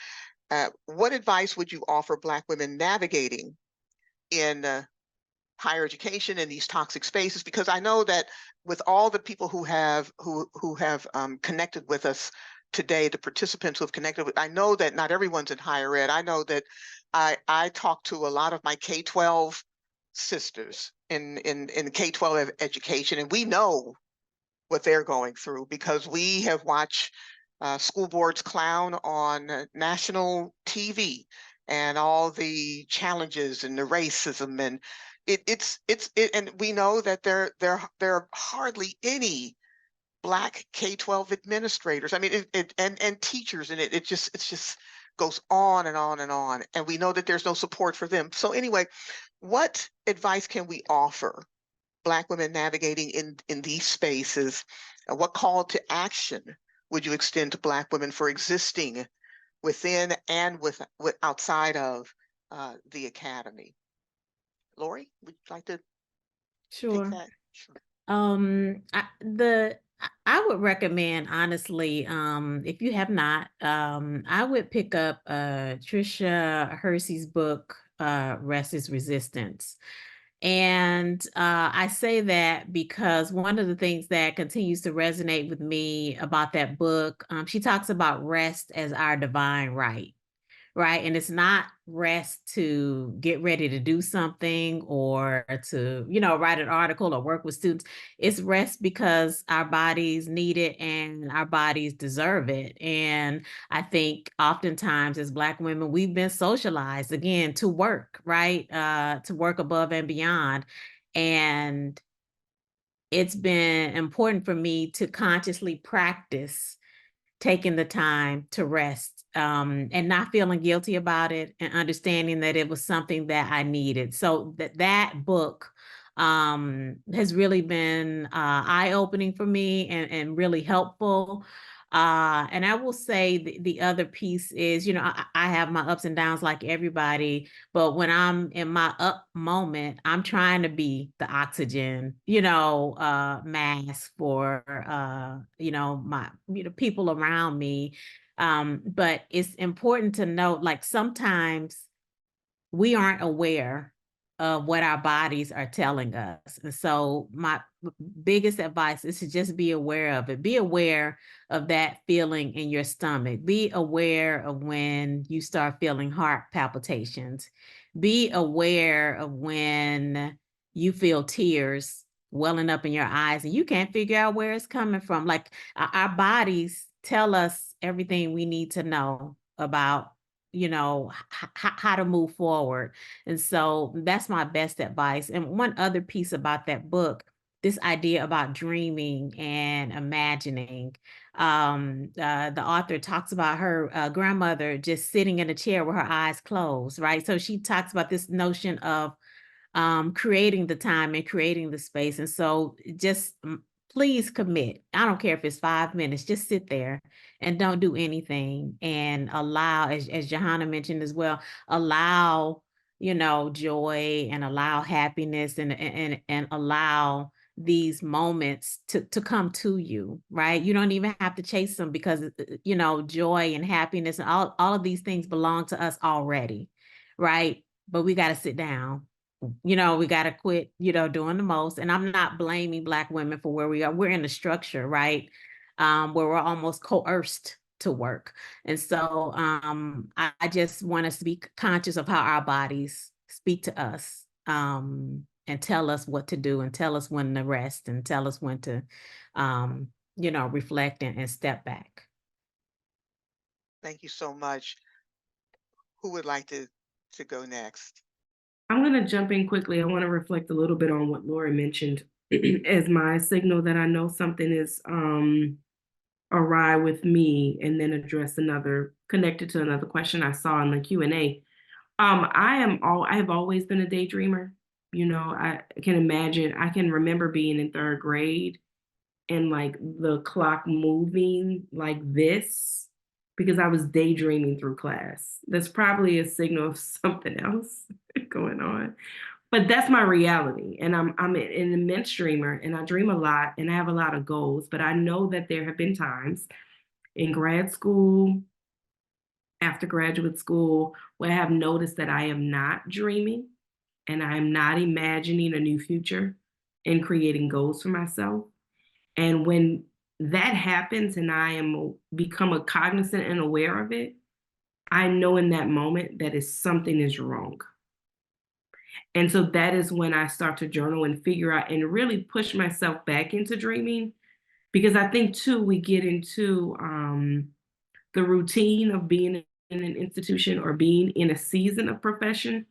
What advice would you offer Black women navigating in higher education in these toxic spaces? Because I know that with all the people who have connected with us today, the participants who have connected with, I know that not everyone's in higher ed. I know that I talk to a lot of my K-12 sisters in K-12 education, and we know what they're going through because we have watched school boards clown on national TV and all the challenges and the racism, and and we know that there are hardly any Black K-12 administrators. I mean, and teachers, and it just goes on and on and on. And we know that there's no support for them. So anyway, what advice can we offer Black women navigating in these spaces? What call to action would you extend to Black women for existing within and with outside of the academy? Lori, would you like to take
Sure.
that? Sure.
I would recommend, honestly, if you have not, I would pick up Trisha Hersey's book, Rest is Resistance. And I say that because one of the things that continues to resonate with me about that book, she talks about rest as our divine right. Right. And it's not rest to get ready to do something or to, write an article or work with students. It's rest because our bodies need it and our bodies deserve it. And I think oftentimes as Black women, we've been socialized again to work, right? To work above and beyond. And it's been important for me to consciously practice taking the time to rest, and not feeling guilty about it, and understanding that it was something that I needed. So that book has really been eye-opening for me and really helpful. And I will say the other piece is, I have my ups and downs like everybody, but when I'm in my up moment, I'm trying to be the oxygen, mask for, my, people around me. But it's important to note, like sometimes we aren't aware of what our bodies are telling us. And so my biggest advice is to just be aware of it. Be aware of that feeling in your stomach. Be aware of when you start feeling heart palpitations. Be aware of when you feel tears welling up in your eyes and you can't figure out where it's coming from. Like our bodies tell us everything we need to know about, you know, how to move forward. And so that's my best advice. And one other piece about that book, this idea about dreaming and imagining. The author talks about her grandmother just sitting in a chair with her eyes closed, right? So she talks about this notion of creating the time and creating the space. And so just please commit. I don't care if it's 5 minutes, just sit there and don't do anything and allow, as Johanna mentioned as well, allow, you know, joy and allow happiness and allow these moments to come to you, right? You don't even have to chase them because, you know, joy and happiness and all of these things belong to us already, right? But we got to sit down. You know, we got to quit, you know, doing the most. And I'm not blaming Black women for where we are. We're in a structure, right? Where we're almost coerced to work. And so I just want us to be conscious of how our bodies speak to us and tell us what to do and tell us when to rest and tell us when to, you know, reflect and step back.
Thank you so much. Who would like to go next?
I'm going to jump in quickly. I want to reflect a little bit on what Laura mentioned as my signal that I know something is awry with me, and then address another connected to another question I saw in the Q&A. I have always been a daydreamer. You know, I can remember being in third grade and like the clock moving like this because I was daydreaming through class. That's probably a signal of something else going on. But that's my reality. And I'm an immense dreamer and I dream a lot and I have a lot of goals. But I know that there have been times in grad school, after graduate school, where I have noticed that I am not dreaming and I am not imagining a new future and creating goals for myself. And when that happens and I am become a cognizant and aware of it, I know in that moment that something is wrong. And so that is when I start to journal and figure out and really push myself back into dreaming. Because I think too, we get into the routine of being in an institution or being in a season of profession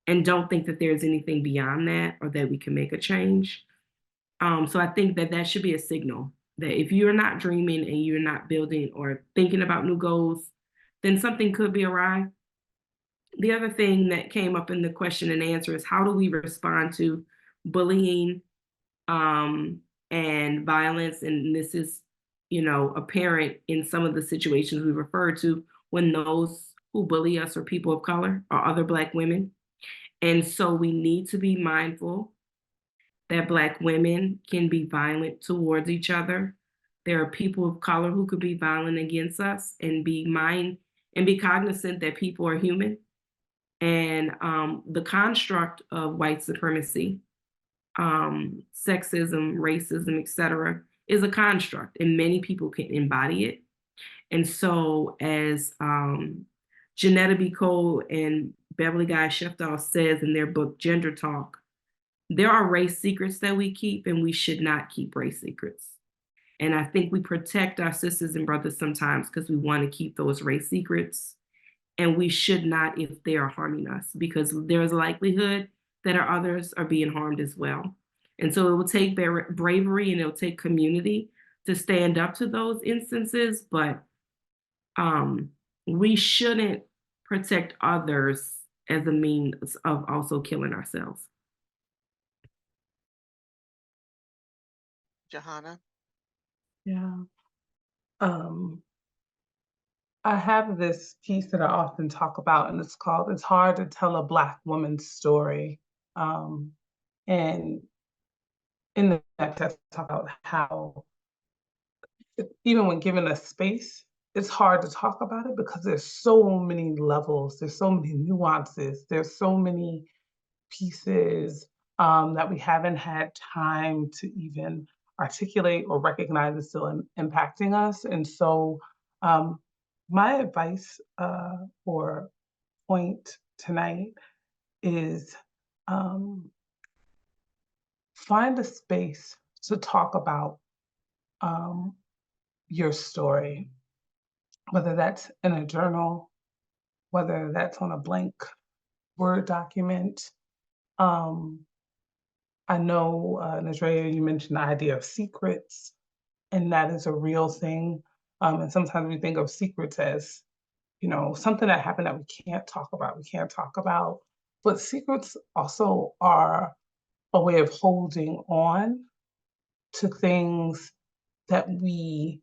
and don't think that there's anything beyond that or that we can make a change. So I think that should be a signal that if you're not dreaming and you're not building or thinking about new goals, then something could be awry. The other thing that came up in the question and answer is how do we respond to bullying and violence? And this is, you know, apparent in some of the situations we refer to when those who bully us are people of color or other Black women. And so we need to be mindful that Black women can be violent towards each other. There are people of color who could be violent against us and be cognizant that people are human. And the construct of white supremacy, sexism, racism, etc., is a construct, and many people can embody it. And so, as Janetta B. Cole and Beverly Guy Shefdoff says in their book Gender Talk, there are race secrets that we keep, and we should not keep race secrets. And I think we protect our sisters and brothers sometimes because we want to keep those race secrets. And we should not if they are harming us, because there's a likelihood that our others are being harmed as well. And so it will take bravery and it'll take community to stand up to those instances, but we shouldn't protect others as a means of also killing ourselves.
Johanna?
Yeah. I have this piece that I often talk about, and it's called It's Hard to Tell a Black Woman's Story. And in that, I talk about how even when given a space, it's hard to talk about it because there's so many levels, there's so many nuances, there's so many pieces that we haven't had time to even articulate or recognize is still impacting us. And so my advice or point tonight is find a space to talk about your story, whether that's in a journal, whether that's on a blank Word document. I know, Nazrea, you mentioned the idea of secrets, and that is a real thing. And sometimes we think of secrets as, something that happened that we can't talk about, But secrets also are a way of holding on to things that we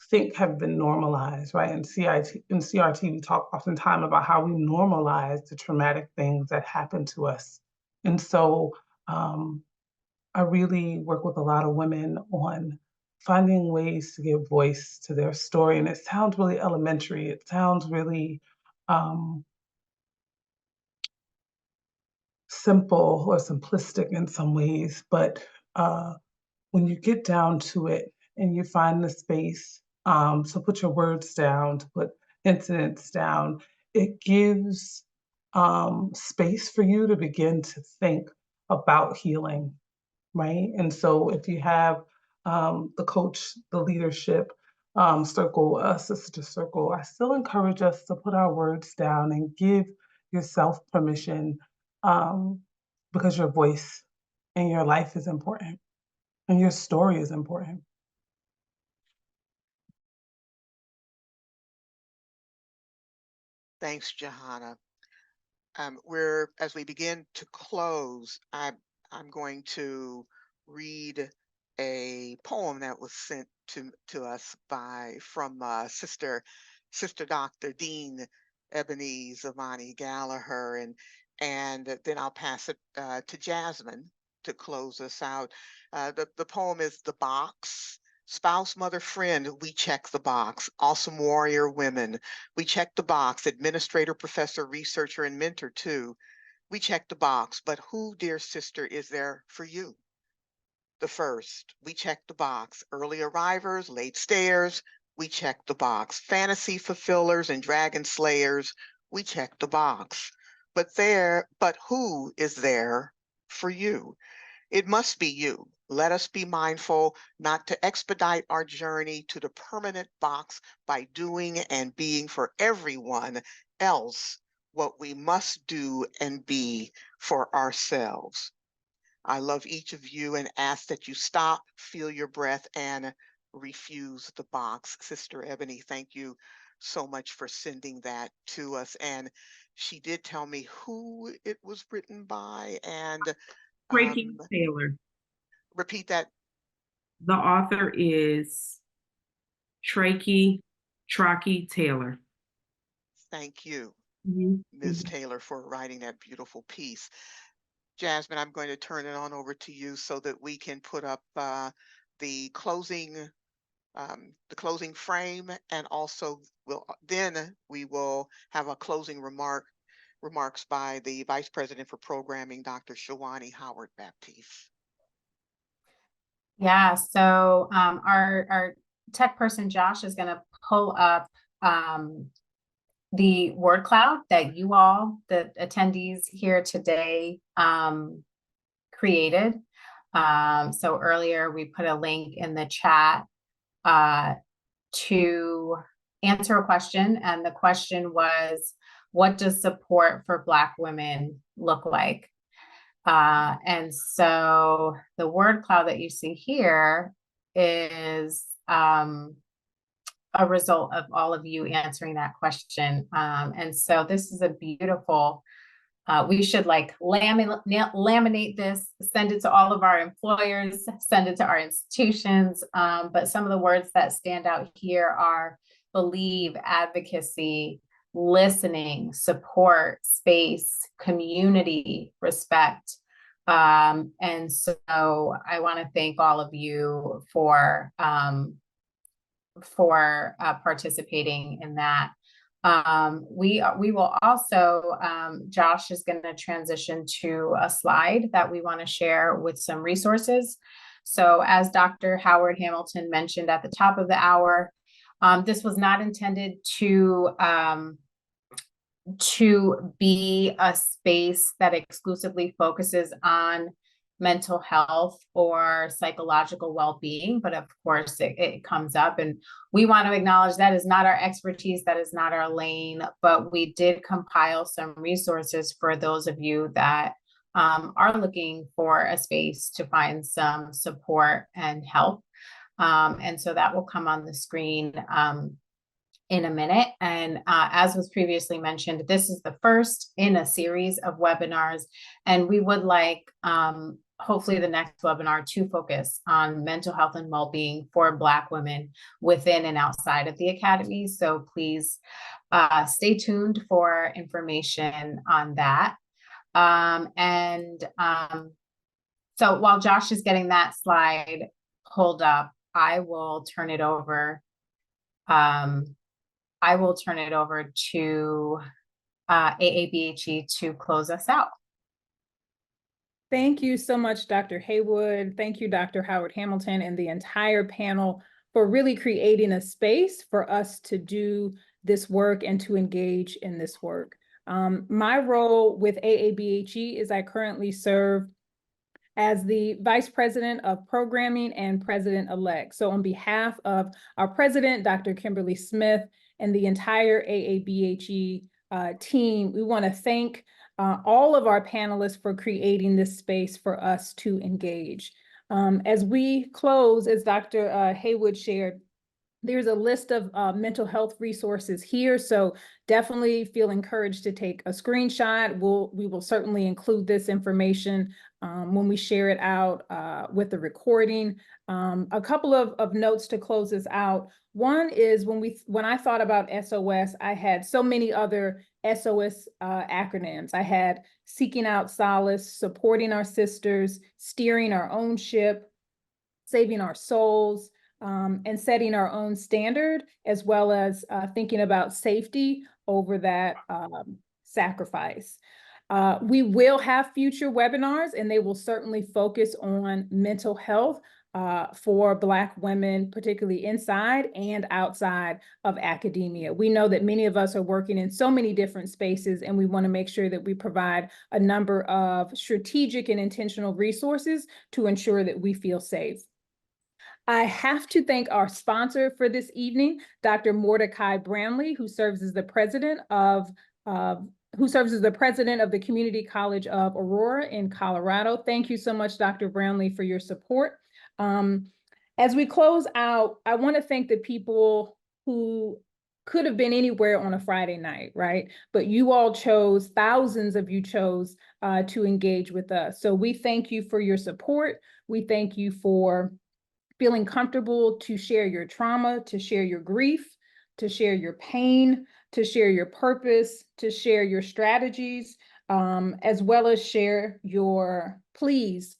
think have been normalized, right? In CRT, we talk oftentimes about how we normalize the traumatic things that happen to us. And so I really work with a lot of women on finding ways to give voice to their story. And it sounds really elementary. It sounds really simple or simplistic in some ways, but when you get down to it and you find the space to put your words down, to put incidents down, it gives space for you to begin to think about healing, right? And so if you have the coach, the leadership circle, a sister circle, I still encourage us to put our words down and give yourself permission because your voice and your life is important and your story is important.
Thanks, Johanna. As we begin to close, I'm going to read a poem that was sent to us from Sister Dr. Dean Ebony Zamani Gallagher, and then I'll pass it to Jasmine to close us out. The poem is "The Box." Spouse, mother, friend, we check the box. Awesome warrior women, we check the box. Administrator, professor, researcher, and mentor too. We check the box, but who, dear sister, is there for you? The first, we check the box. Early arrivers, late stayers, we check the box. Fantasy fulfillers and dragon slayers, we check the box. But who is there for you? It must be you. Let us be mindful not to expedite our journey to the permanent box by doing and being for everyone else what we must do and be for ourselves. I love each of you and ask that you stop, feel your breath, and refuse the box. Sister Ebony, thank you so much for sending that to us. And she did tell me who it was written by, and
Frankie Taylor.
repeat that.
The author is Trachie Taylor.
Thank you,
Mm-hmm.
Ms. Taylor, for writing that beautiful piece. Jasmine, I'm going to turn it on over to you so that we can put up the closing frame, and also we will have a closing remarks by the Vice President for Programming, Dr. Shawani Howard Baptiste.
Yeah, so our tech person, Josh, is going to pull up the word cloud that you all, the attendees here today, created. So earlier we put a link in the chat to answer a question, and the question was, what does support for Black women look like? And so the word cloud that you see here is a result of all of you answering that question. And so this is a beautiful, we should like laminate this, send it to all of our employers, send it to our institutions. But some of the words that stand out here are believe, advocacy, listening, support, space, community, respect. And so I want to thank all of you for participating in that. We will also, Josh is going to transition to a slide that we want to share with some resources. So as Dr. Howard Hamilton mentioned at the top of the hour, this was not intended to be a space that exclusively focuses on mental health or psychological well-being, but of course it comes up, and we want to acknowledge that is not our expertise, that is not our lane, but we did compile some resources for those of you that are looking for a space to find some support and help. And so that will come on the screen in a minute. And as was previously mentioned, this is the first in a series of webinars, and we would like hopefully the next webinar to focus on mental health and well-being for Black women within and outside of the Academy. So please stay tuned for information on that. So while Josh is getting that slide pulled up, I will turn it over. I will turn it over to AABHE to close us out.
Thank you so much, Dr. Haywood. Thank you, Dr. Howard Hamilton, and the entire panel for really creating a space for us to do this work and to engage in this work. My role with AABHE is I currently serve as the Vice President of Programming and President-elect. So on behalf of our President, Dr. Kimberly Smith, and the entire AABHE team, we want to thank all of our panelists for creating this space for us to engage. As we close, as Dr. Haywood shared, there's a list of mental health resources here, so definitely feel encouraged to take a screenshot. We will certainly include this information when we share it out with the recording. A couple of notes to close this out. One is when I thought about SOS, I had so many other SOS acronyms. I had Seeking Out Solace, Supporting Our Sisters, Steering Our Own Ship, Saving Our Souls, and setting our own standard, as well as thinking about safety over that sacrifice. We will have future webinars, and they will certainly focus on mental health for Black women, particularly inside and outside of academia. We know that many of us are working in so many different spaces, and we want to make sure that we provide a number of strategic and intentional resources to ensure that we feel safe. I have to thank our sponsor for this evening, Dr. Mordecai Bramley, who serves as the president of the Community College of Aurora in Colorado. Thank you so much, Dr. Bramley, for your support. As we close out, I want to thank the people who could have been anywhere on a Friday night, right? But you all chose, thousands of you chose to engage with us. So we thank you for your support. We thank you for feeling comfortable to share your trauma, to share your grief, to share your pain, to share your purpose, to share your strategies, as well as share your pleas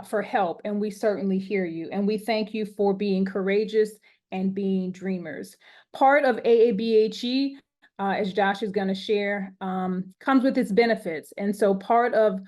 for help. And we certainly hear you. And we thank you for being courageous and being dreamers. Part of AABHE, as Josh is going to share, comes with its benefits. And so part of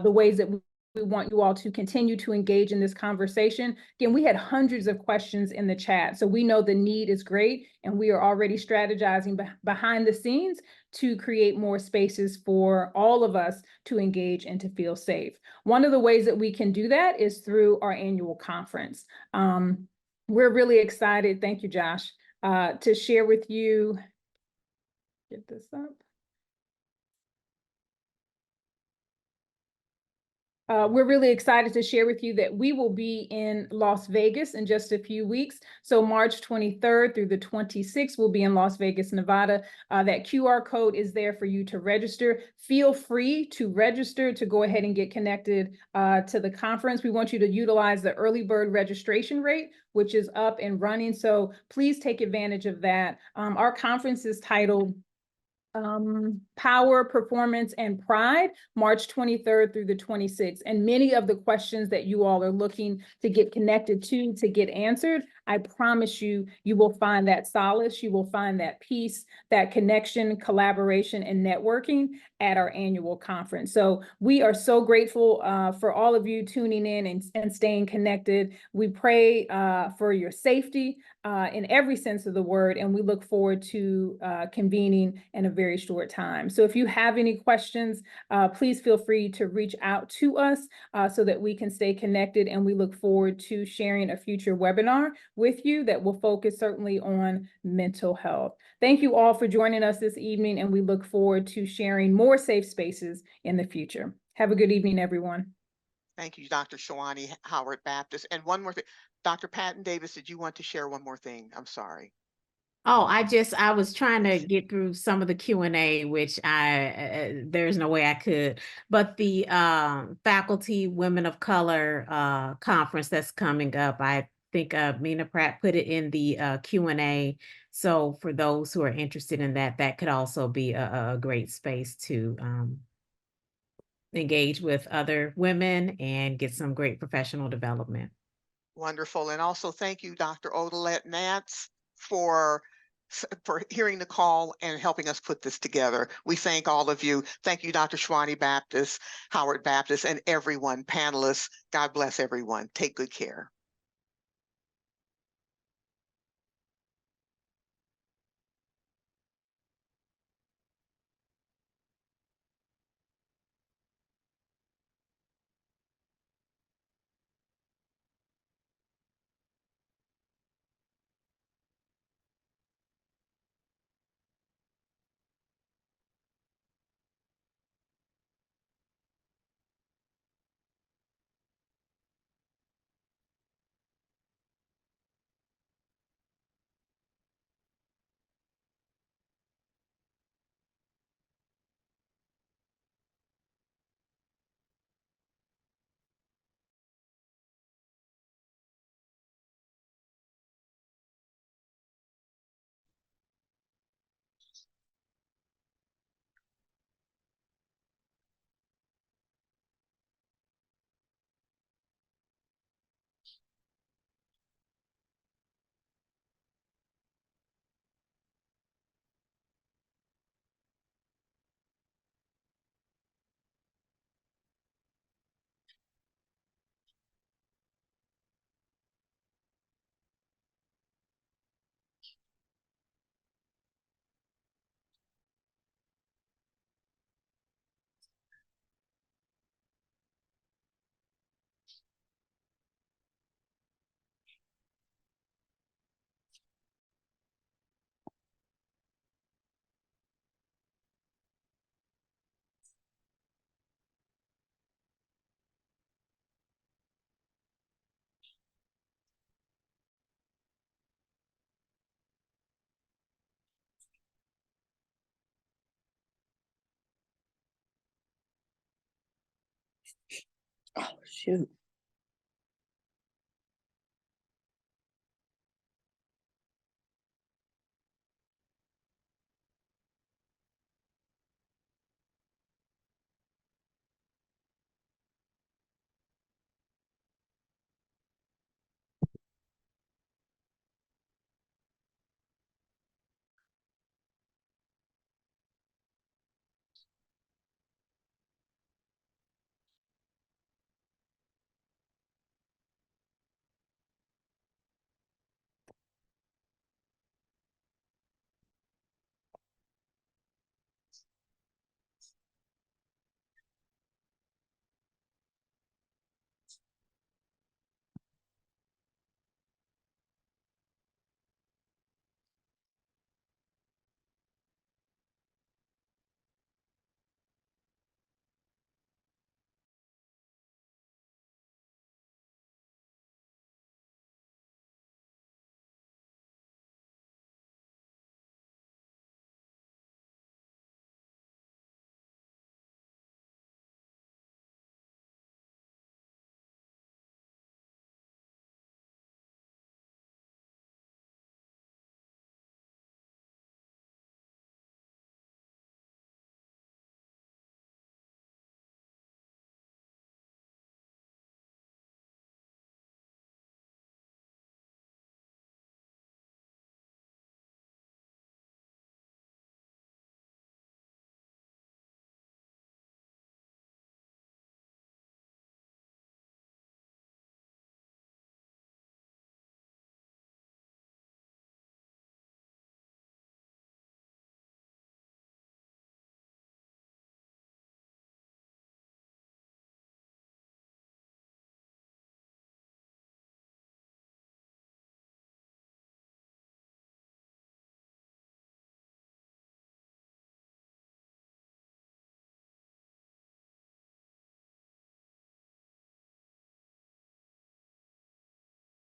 the ways that we want you all to continue to engage in this conversation. Again, we had hundreds of questions in the chat, so we know the need is great, and we are already strategizing behind the scenes to create more spaces for all of us to engage and to feel safe. One of the ways that we can do that is through our annual conference. We're really excited, thank you, Josh, to share with you, get this up. We're really excited to share with you that we will be in Las Vegas in just a few weeks. So March 23rd through the 26th, we'll be in Las Vegas, Nevada. That QR code is there for you to register. Feel free to register to go ahead and get connected to the conference. We want you to utilize the early bird registration rate, which is up and running. So please take advantage of that. Our conference is titled Power, Performance, and Pride, March 23rd through the 26th. And many of the questions that you all are looking to get connected to get answered I promise you, you will find that solace, you will find that peace, that connection, collaboration, and networking at our annual conference. So we are so grateful for all of you tuning in and staying connected. We pray for your safety in every sense of the word, and we look forward to convening in a very short time. So if you have any questions, please feel free to reach out to us so that we can stay connected, and we look forward to sharing a future webinar with you that will focus certainly on mental health. Thank you all for joining us this evening, and we look forward to sharing more safe spaces in the future. Have a good evening, everyone.
Thank you, Dr. Shawani Howard Baptist. And one more thing, Dr. Patton Davis, did you want to share one more thing? I'm sorry.
Oh, I was trying to get through some of the Q&A, which there's no way I could, but the Faculty Women of Color conference that's coming up, I think Mina Pratt put it in the Q&A. So for those who are interested in that, that could also be a great space to engage with other women and get some great professional development.
Wonderful. And also thank you, Dr. Odalette Nance, for hearing the call and helping us put this together. We thank all of you. Thank you, Dr. Shawani Baptist, Howard Baptist, and everyone, panelists. God bless everyone. Take good care.
Oh, shoot.